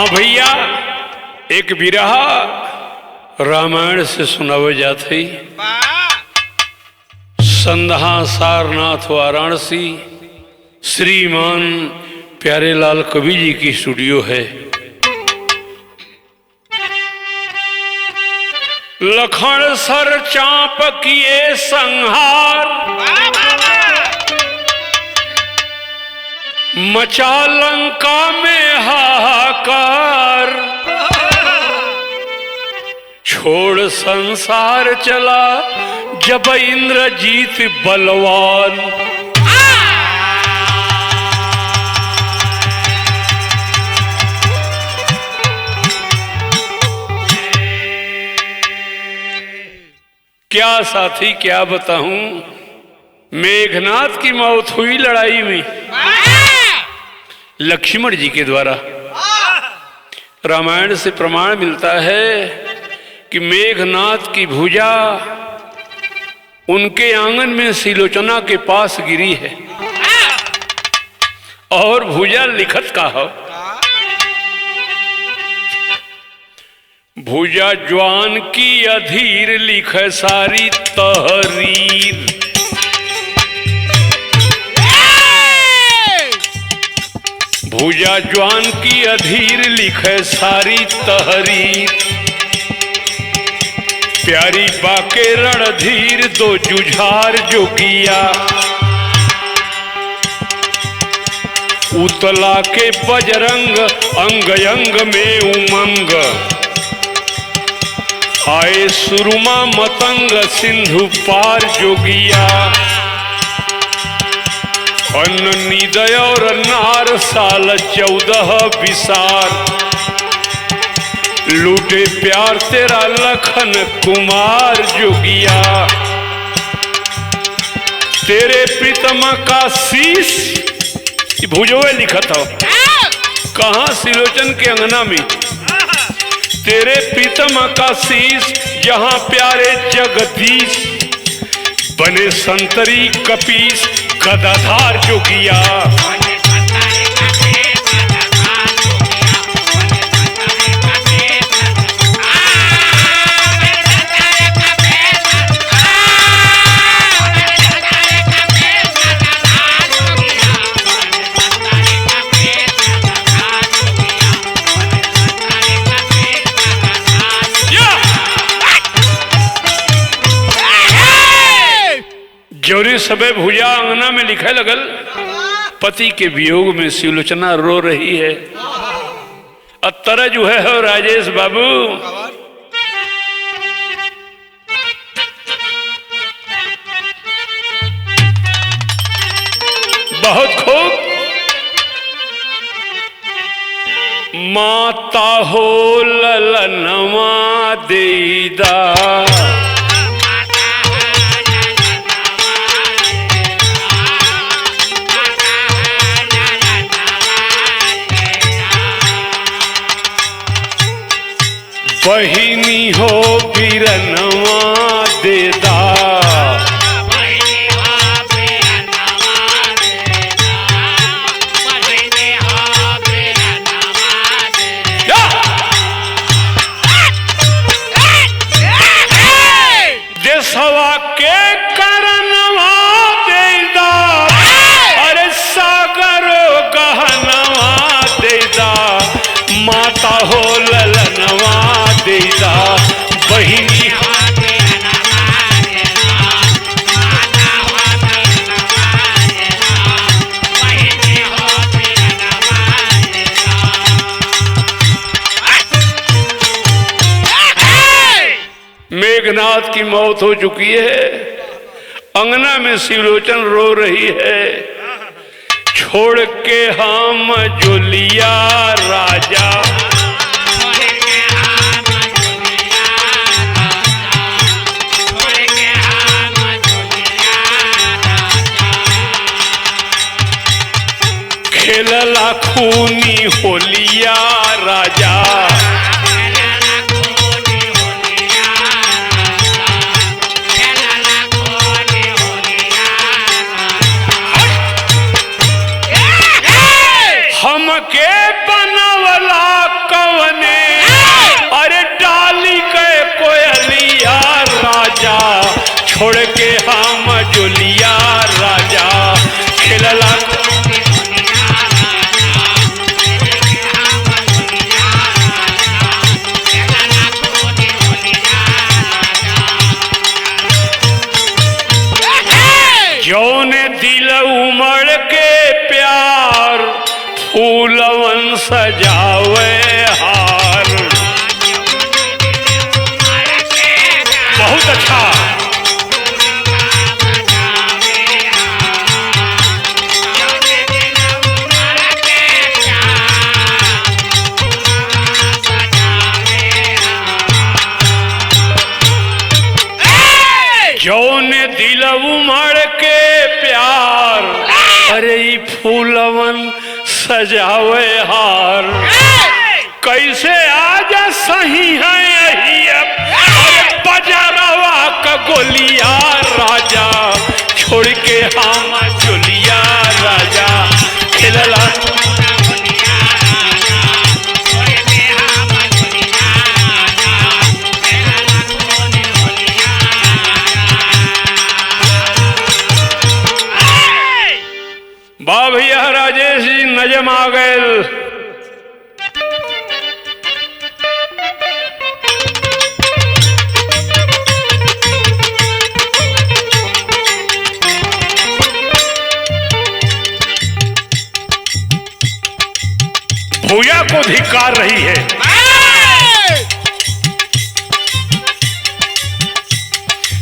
हाँ भैया, एक बिरहा रामायण से सुनावे जाते संधा सारनाथ वाराणसी श्रीमान प्यारेलाल कवि जी की स्टूडियो है। लखन सर चाप किए संहार, मचा लंका में हाहाकार, छोड़ संसार चला जब इंद्रजीत बलवान। क्या साथी क्या बताऊं, मेघनाथ की मौत हुई लड़ाई में लक्ष्मण जी के द्वारा। रामायण से प्रमाण मिलता है कि मेघनाथ की भुजा उनके आंगन में सिलोचना के पास गिरी है और भुजा लिखत का हो, भुजा ज्वान की अधीर लिखे सारी तहरीर। भुजा ज्वान की अधीर लिखे सारी तहरीर, प्यारी बाके रणधीर दो जुझार जो किया, उतला के बजरंग अंग अंग में उमंग, आए सुरुमा मतंग सिंधु पार जोगिया, अन्न निदय और नार साल 14 विसार, लूटे प्यार तेरा लखन कुमार जोगिया, तेरे प्रीतम का शीश भुजोए लिखा था कहाँ सिलोचन के अंगना में, तेरे प्रीतम का शीश जहां प्यारे जगदीश, बने संतरी कपीस गदाधार जोगिया, जोरी सबे भुजा अंगना में लिखे लगल, पति के वियोग में सिलोचना रो रही है। अतर जो है हो राजेश बाबू, बहुत खूब। माता हो ललनवा देदा, बहिनी हो बिरनवा देदा, देशवा के करनवा देदा, अरे सागरो गहनवा देदा, माता हो ललनवा देदा, बहिनी मेघनाथ की मौत हो चुकी है, अंगना में सिलोचन रो रही है, छोड़ के हम जोलिया राजा, खेलला खूनी होलिया राजा, हमके बनवला का फूलवन सजावे हार। बहुत अच्छा। जौने दिल उमड़ के प्यार, अरे ई फूलवन सजावे हार। कैसे आजा सही है यही अब, अरे बजारवा का गोलिया राजा, छोड़ के हम चुलिया राजा खिलला। वाह भैया राजेश जी, नजम आ गए। भूया को धिक्कार रही है।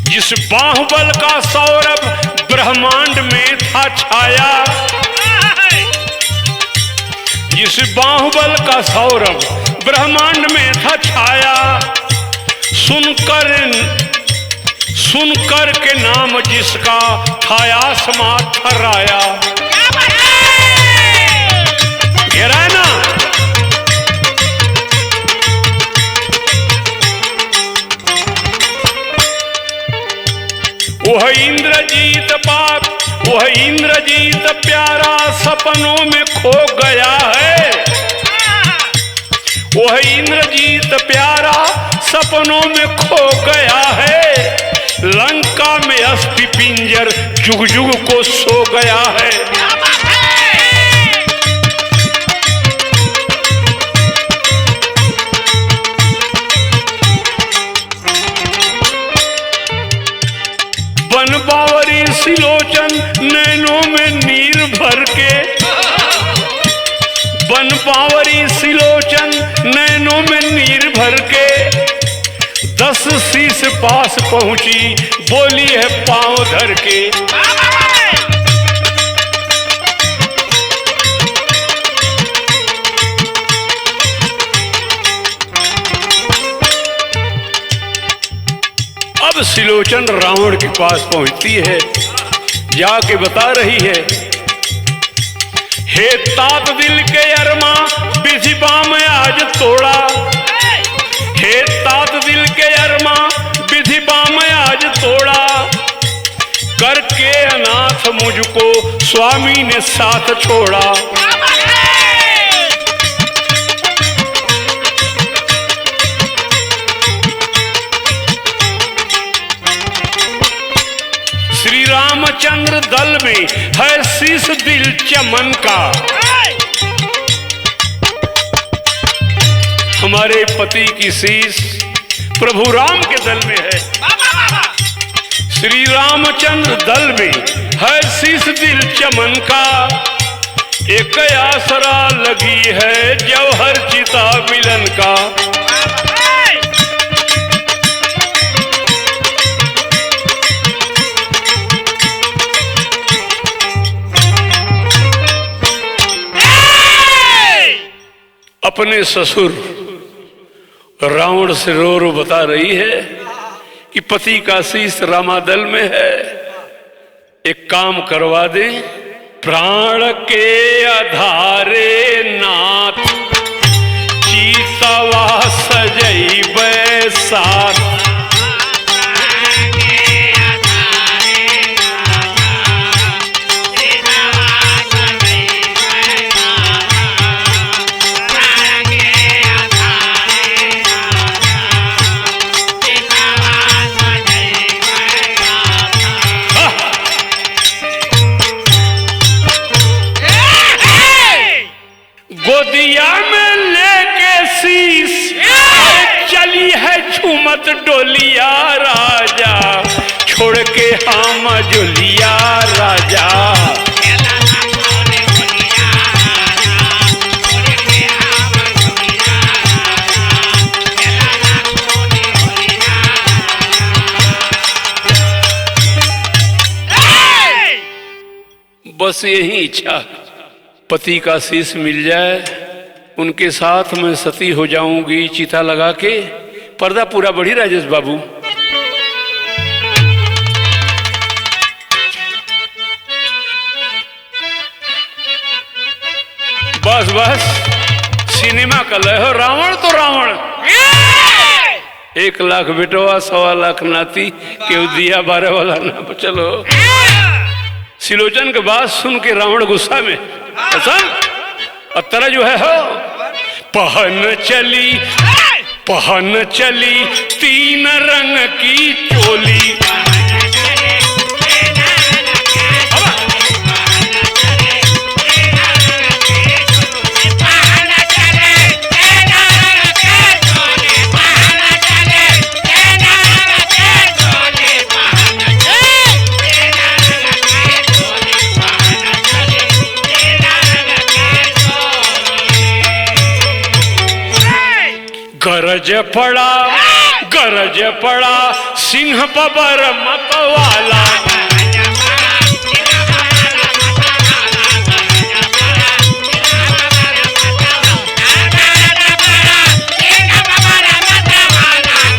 जिस बाहुबल का सौरभ ब्रह्मांड में था छाया, जिस बाहुबल का सौरभ ब्रह्मांड में था छाया, सुनकर के नाम जिसका था आसमां थर्राया। घेरा है ना। वह इंद्रजीत बाप, वह इंद्रजीत प्यारा सपनों में खो गया है। वह इंद्रजीत प्यारा सपनों में खो गया है। लंका में अस्थि पिंजर जुग जुग को सो गया है। बनबावरी सिलोचन नैनों में नीर भर के, बनबावरी सिलोचन नैनों में नीर भर के, 10 शीश पास पहुंची बोली है पांव धर के। अब सिलोचन रावण के पास पहुंचती है, जाके बता रही है, हे तात दिल के अरमा विधि बाम आज तोड़ा। हे तात दिल के अरमा विधि बाम आज तोड़ा, करके अनाथ मुझको स्वामी ने साथ छोड़ा। श्री रामचंद्र दल में है शीश दिल चमन का, हमारे पति की शीश प्रभु राम के दल में है। श्री रामचंद्र दल में है शीश दिल चमन का, एक आसरा लगी है जौहर चिता मिलन का। अपने ससुर रावण से रो रो बता रही है कि पति का शीश रामादल में है, एक काम करवा दे। प्राण के आधारे नाथ चीतवा सजैबे साथ। गोदिया में लेके शीश चली है झूमत डोलिया राजा, छोड़ के हम जुलिया राजा। बस यही इच्छा, पति का शीश मिल जाए, उनके साथ मैं सती हो जाऊंगी चिता लगा के। पर्दा पूरा बढ़ी राजेश बाबू। बस बस सिनेमा का लय हो। रावण तो रावण, 1 लाख बेटवा 1.25 लाख नाती, केव दिया 12 वाला ना। चलो सिलोचन के बात सुन के रावण गुस्सा में, तरह जो है हो पहन चली 3 रंग की चोली। गरज पड़ा सिंह बबर मतवाला।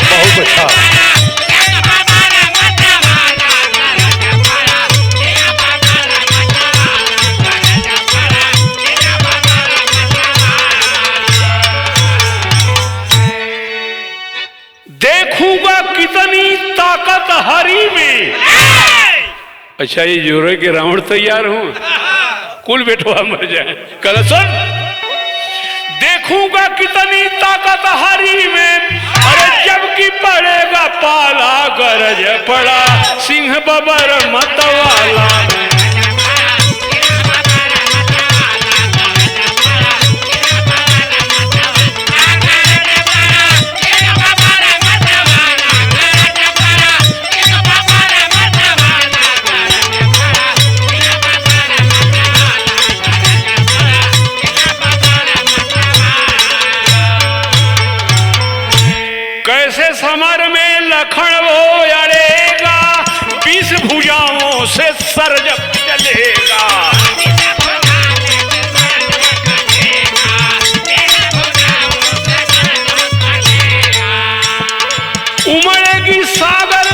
बहुत अच्छा। देखूंगा कितनी ताकत हरी में। अच्छा ये जोरे के रावण तैयार हूं, कुल बेटवा मर जाए। कल सुन, देखूंगा कितनी ताकत हरी में, अरे जबकि पड़ेगा पाला। गरज पड़ा सिंह बबर मतवाला। कैसे समर में लखन वो अड़ेगा, 20 भुजाओं से सर जब चलेगा। उमड़ेगी सागर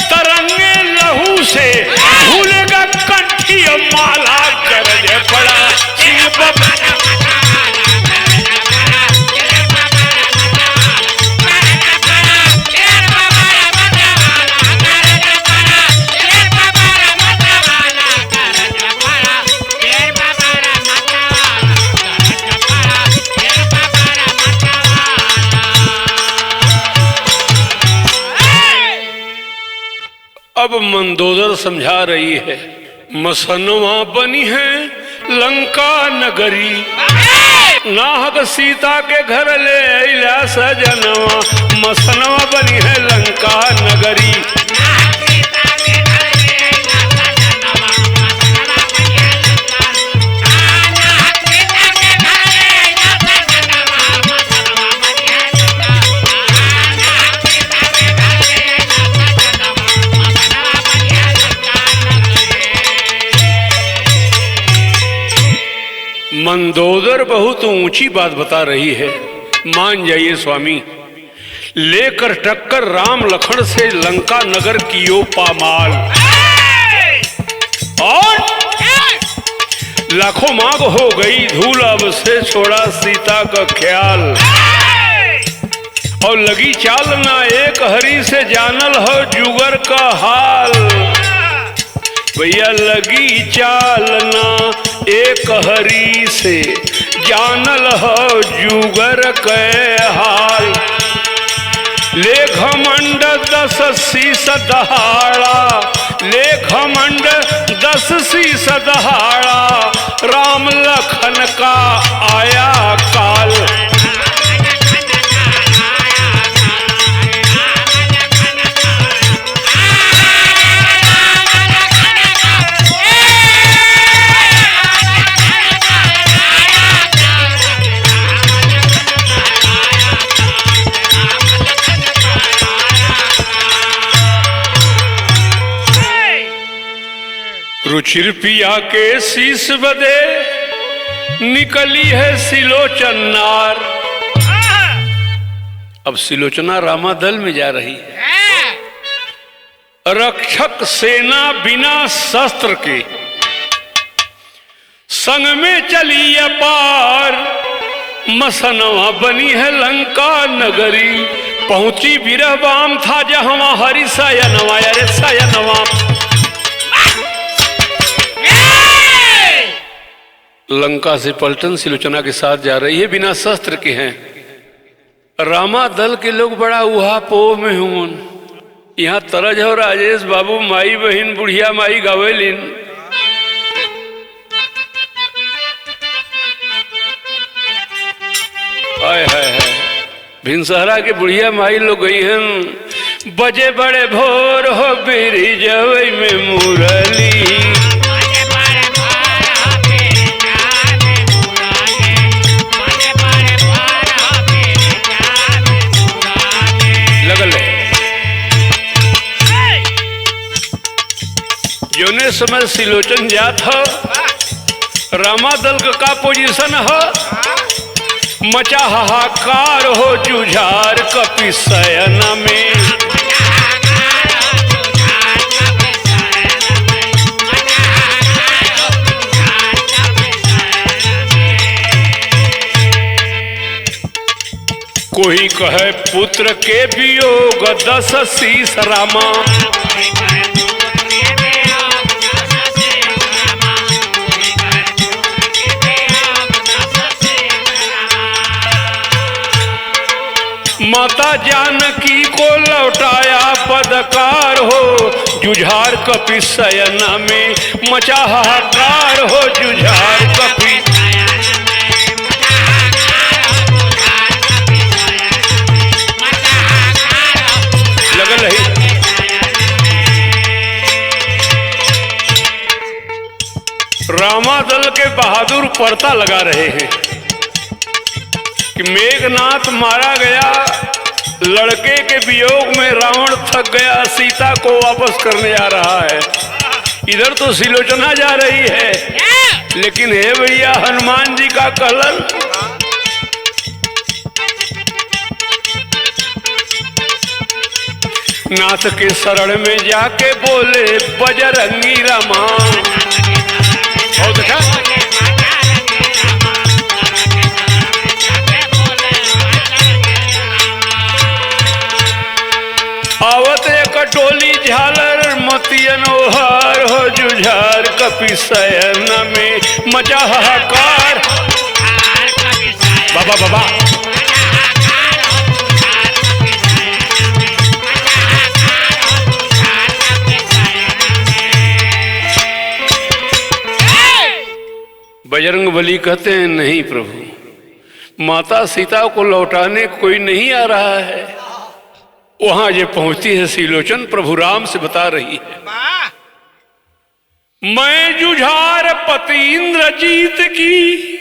तरंगे लहू से, भूलेगा कंठी माला। गरज पड़ा सिंह बबर। अब मंदोदर समझा रही है, मसनवा बनी है लंका नगरी, नाहक सीता के घर ले अइला सजनवा। मसनवा बनी है लंका नगरी। मंदोदर बहुत ऊंची बात बता रही है, मान जाइए स्वामी। लेकर टक्कर राम लखन से लंका नगर कियो पामाल, और लाखों मांग हो गई धूल, अब से छोड़ा सीता का ख्याल। और लगी चालना एक हरी से जानल हो जुगर का हाल। भैया लगी चालना एक हरी से जानल हो जुगर के हाल। ले घमंड 10 शीस दहाड़ा, ले घमंड 10 शीस दहाड़ा, राम लखन का आया काल। चिरपिया के शीश बदे निकली है सिलोचन नार। अब सिलोचना रामादल में जा रही है। रक्षक सेना बिना शस्त्र के संग में चली अपार। मसनवा बनी है लंका नगरी, पहुंची बिरहबाम था जहवा हरि सयनवा। अरे सयनवा लंका से पलटन सिलोचना के साथ जा रही है, बिना शस्त्र के हैं। रामा दल के लोग बड़ा उहापोह में हुन। यहाँ तरज हो राजेश बाबू माई बहन बुढ़िया माई गावेलिन। हाय हाय हाय भिनसहरा के बुढ़िया माई लोग गई हैं। बजे बड़े भोर हो बेरी जवई में मुरली। जोने समय सिलोचन जात हो, रामादल का पोजीशन हो। मचा हाहाकार हो जुझार कपि शयन में। कोई कहे पुत्र के वियोग 10 शीस रामा। माता जानकी को लौटाया पदकार हो। जुझार कपि शयन में मचा हाहाकार हो जुझार कपि। लगल है रामादल के बहादुर परता लगा रहे हैं कि मेघनाथ मारा गया। लड़के के वियोग में रावण थक गया, सीता को वापस करने आ रहा है। इधर तो सिलोचना जा रही है, लेकिन हे भैया हनुमान जी का कहलन। नाथ के शरण में जाके बोले बजरंगी रामा। और देखा आवत एक टोली झालर मोतियन ओहार हो जुझार कपि शयन में मचा हाहाकार। बाबा बाबा बजरंगबली कहते हैं नहीं प्रभु, माता सीता को लौटाने कोई नहीं आ रहा है। वहां ये पहुंचती है सिलोचन, प्रभु राम से बता रही है मैं जुझार पति इंद्रजीत की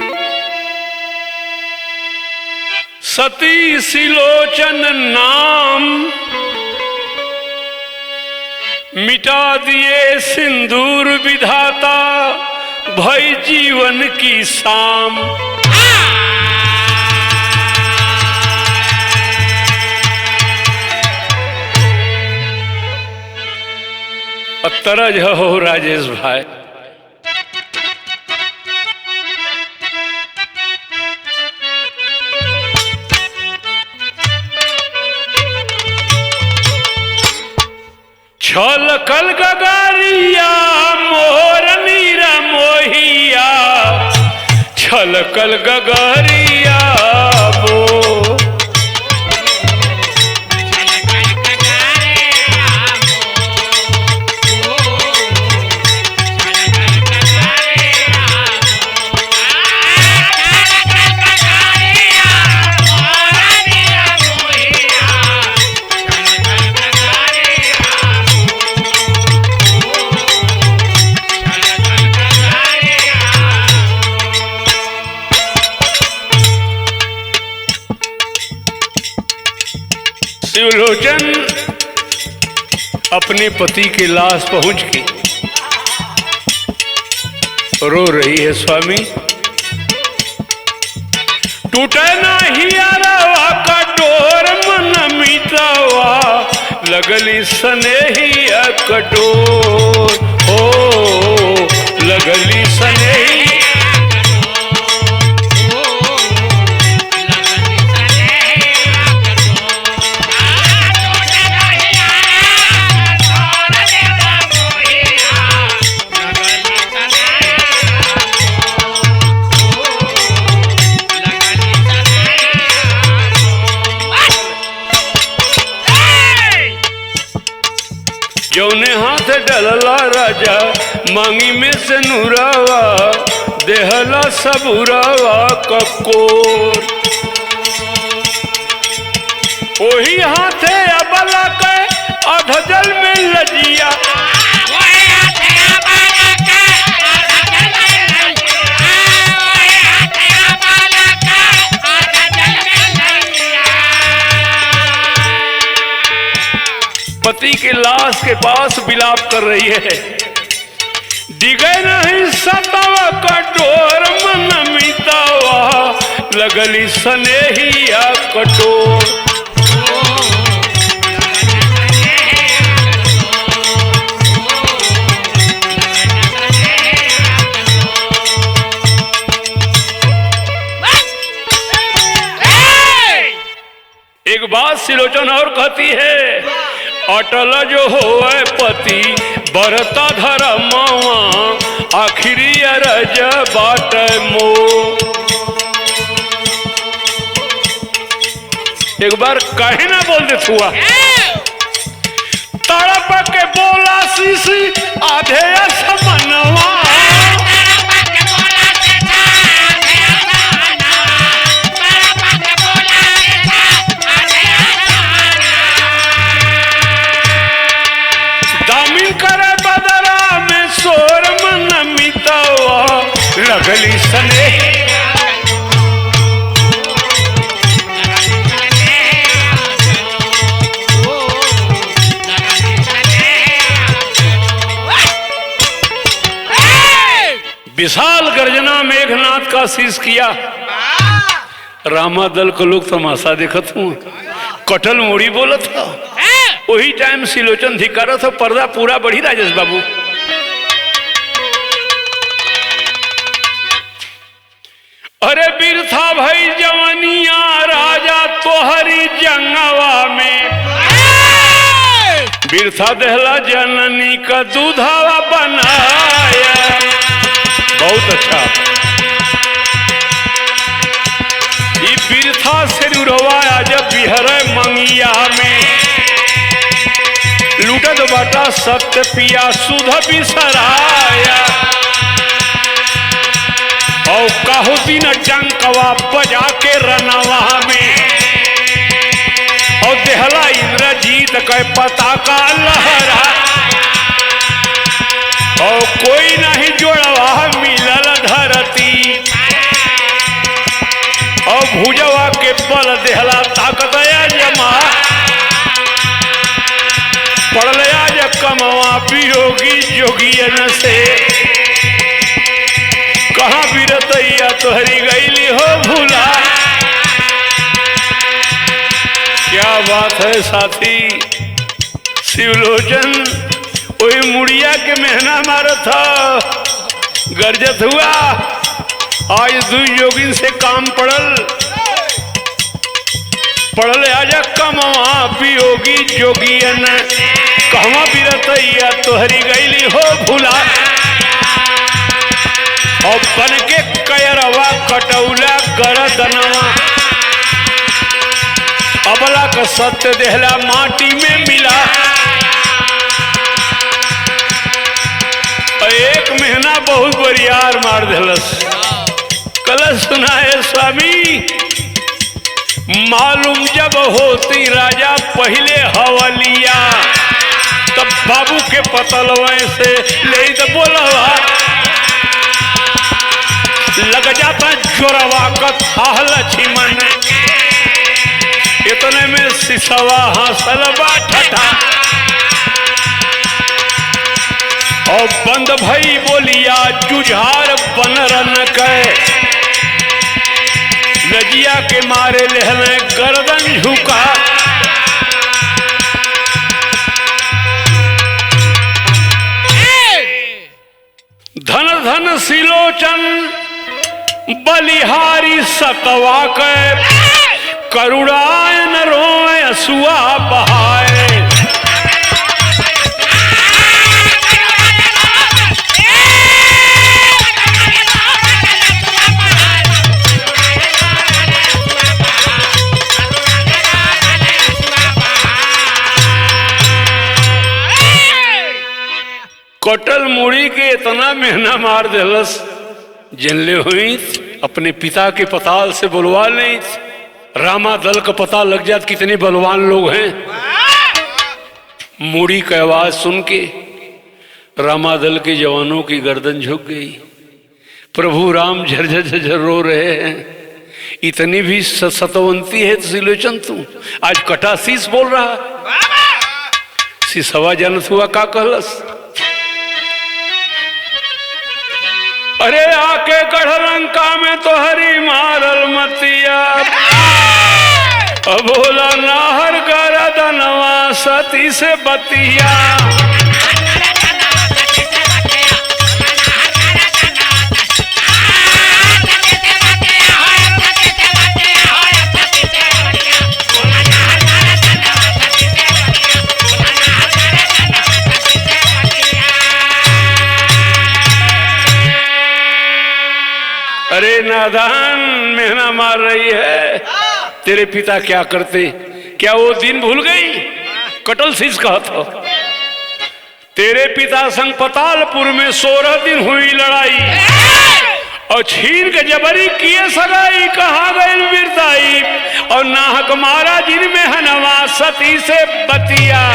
सती सिलोचन नाम। मिटा दिए सिंदूर विधाता भई जीवन की शाम। तरज हो राजेश भाई। छल कल गगारिया मोर नीरा मोहिया। छल कल गगारिया वो शिवलोचन अपने पति के लाश पहुंच के रो रही है स्वामी। टूटे नहीं अरवा का डोर मन मिटावा, लगली स्नेहिया कटोर हो, लगली स्नेहिया जौने हाथ डलला राजा मांगी में से नूरावा, देहला सबूरावा ककोर। वही हाथे अबला के अधजल में लजिया, पति के लाश के पास विलाप कर रही है। दिगे नहीं सतावा का डोर मन मिटावा, लगली स्नेहिया कटोर। एक बात सिलोचन और कहती है, अटल जो होए पति बरता धर्मवा, आखिरी अरज बाट मो। एक बार कहे ना बोल दे हुआ, तड़प के बोला सीसी आधे समनवा, लगली सने। विशाल गर्जना मेघनाथ का शीश किया। रामा दल को लोग तमाशा देखत हूँ, कटल मोड़ी बोलत था। वही टाइम सिलोचन धिकारा था, पर्दा पूरा बढ़ी राजेश बाबू। अरे बिरथा भाई जवानिया राजा तोहरी जंगवा में, बिरथा देहला जननी का दूधावा बनाया। बहुत अच्छा। ये बिरथा से रुरवाया जब बिहरे मंगिया में, लूटत बाटा सत्य पिया सुध बिसराया। और कहू दिन डंकवा बजा के रनवा में, और देहला इंद्रजीत के पताका लहरा। और कोई नहीं जोड़वा मिलल धरती, और भुजवा के बल देहला ताकत जमा। पड़ल आज कमवा वियोगी जोगियन से, कहाँ बिरतैया तोहरी गईली हो भूला। क्या बात है साथी। शिवलोचन वही मुड़िया के मेहना मारा था, गर्जत हुआ। आज दू योगिन से काम पड़ल आजा कमवा वियोगी जोगियन, कहवा बिरतैया तोहरी गईली हो भूला। और बन के कयरवा कटौला गरदनवा, अबला का सत्य देहला माटी में मिला। एक महीना बहुत बरियार मार दिलस। कलश सुनाए स्वामी, मालूम जब होती राजा पहले हवलिया, तब बाबू के पतलवे से ले तो बोलवा। लग जाता जोरवा का था लक्ष्मण, इतने में सिसवा हंसल बाठा। और बंद भई बोलिया जुझार बनरन के, लजिया के मारे लहले गर्दन झुका। धन धन सिलोचन बलिहारी सतवा के, करुणायन रोय असुआ बहाए। कटल मुड़ी के इतना मेहना मार दिलस, जनले हुई अपने पिता के पताल से बुलवा ले। रामा दल का पता लग जात कितने बलवान लोग हैं। मुड़ी की आवाज सुन के रामा दल के जवानों की गर्दन झुक गई। प्रभु राम झरझर झरझर रो रहे हैं। इतनी भी सतवंती है सिलोचन तू, आज कटा शीश बोल रहा। शीशवा जनत हुआ का कहलस, अरे आके गढ़ लंका में तो हरी मारल मतिया, अब बोला नाहर गरदनवा सती से बतिया। अरे नादान मेहना मार रही है, तेरे पिता क्या करते? क्या वो दिन भूल गई? कटल शीश कहा था तेरे पिता संग पतालपुर में 16 दिन हुई लड़ाई, और छीन के जबरी किए सगाई, कहा गई वीरताई, और नाहक मारा जिनमें हनवा सती से बतिया।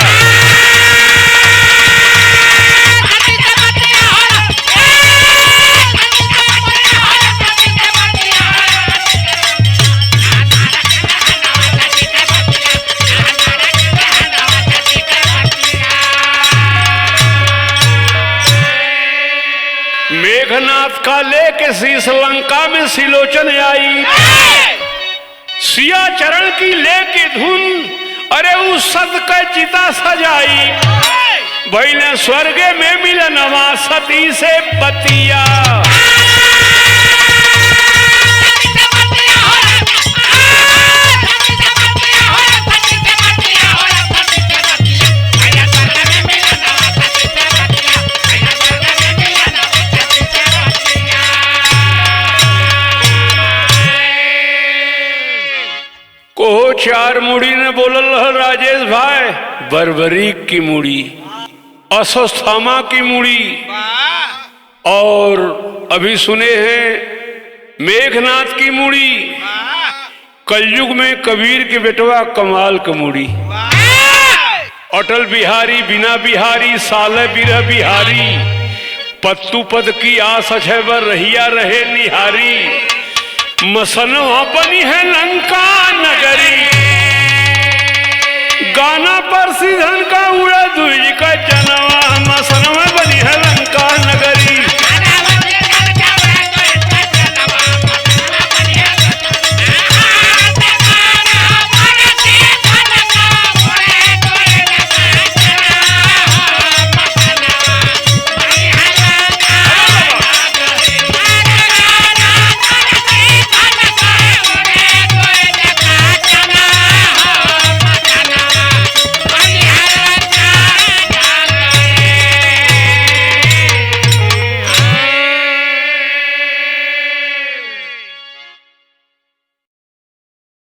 मेघनाथ का लेके शीश लंका में सिलोचन आई, सिया चरण की लेके धुन, अरे उस सद का चिता सजाई, भाई ने स्वर्ग में मिलनवा सती से बतिया। को चार मुड़ी ने बोलल राजेश भाई, बर्बरीक की मुड़ी, अश्वत्थामा की मुड़ी, और अभी सुने हैं मेघनाथ की मुड़ी, कलयुग में कबीर के बेटवा कमाल का मुड़ी, अटल बिहारी बिना बिहारी साल बिरह बिहारी, पत्तू पद की आस है बर रहिया रहे निहारी, मसनवा बनी है लंका नगरी, गाना पर सीधन का उड़ा दुई का जनवा, मसनवा